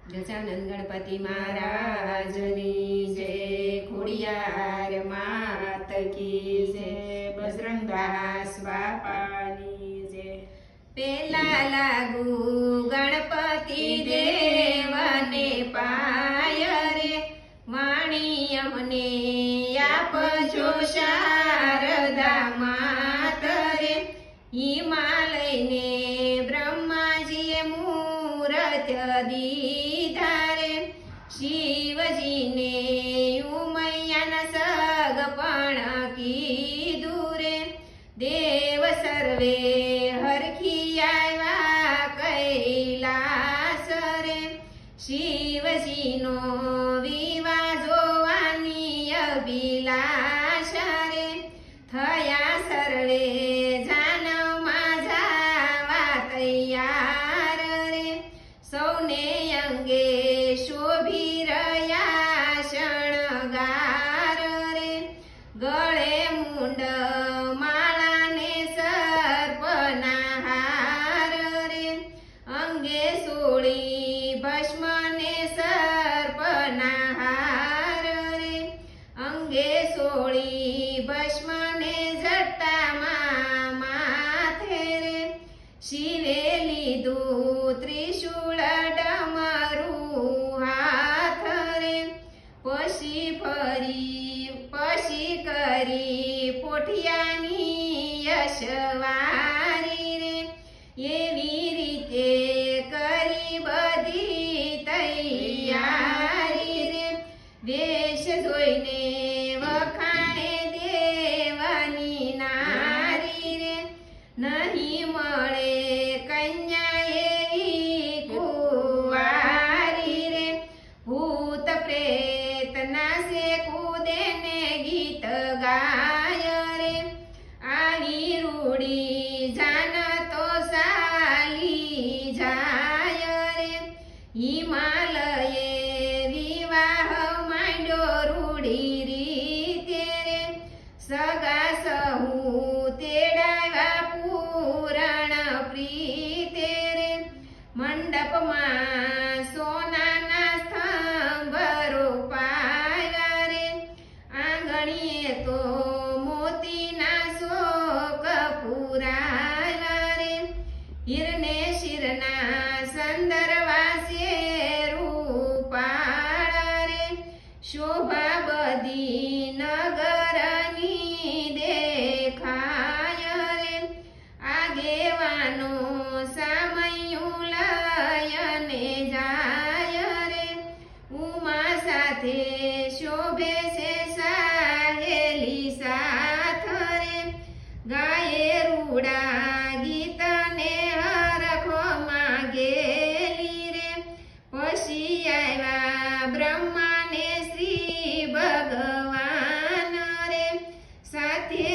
ગજાનન ગણપતિ મહારાજની જય, ખોડિયાર માત કી જય, બજરંગદાસ બાપાની જય. પેલા લાગુ ગણપતિ દેવને પાય રે, વાણી અમને આપજો શારદા માત રે. હિમાલયને બ્રહ્માજીએ મૂરત દીધા રે, શિવજીને ઉમૈયાના સગપણ કીધું રે. દેવ સર્વે હરખી આવ્યા કૈલાસ રે, શિવજીનો વિવાહ જોવાની અભિલાષ રે. થયા સર્વે જાનમાં જાવા તૈયાર રે, સૌને અંગે શોભી રહ્યા શણગાર રે. ગળે મુંડ માળાને સર્પના હાર રે, અંગે સોળી ભસ્મને સર્પના હાર રે. અંગે સોળી ભસ્મને જટામાં માથે રે, શિવે લીધું ત્રિશૂળ ડમરું હાથ રે. પછી કરી પોઠિયાની યશવારી રે, એવી રીતે કરી બધી તૈયારી રે. વેશ જોઈને વખાણે દેવાની નારી રે, નહીં મળે કન્યા એવી કુંવારી રે. ભૂત પ્રેત નાસે કૂદે ને ગીત ગાય રે, આવી રૂડી જાન તો સાલી જાય રે. હિમાલયે વિવાહ માંડ્યો રૂડી રીતે રે, સગા સહુ તેડાવ્યા પૂરણ પ્રીતે રે. મંડપમાં સોનાના સ્તંભ રોપાયા રે, આંગણીએ તો મોતીના શોક પુરાયા રે. હિરને શિરના સંદરવા રૂપાળા રે, શોભા બધી નગરની દેખાય રે. આગેવાનો સામયું લયને જાય રે, ઉમા સાથે શોભે છે સાહેલી સાથ રે. ગાયે રૂડા ગીતને હરખો માગેલી રે, પછી આવ્યા બ્રહ્માને શ્રી ભગવાન રે. સાથે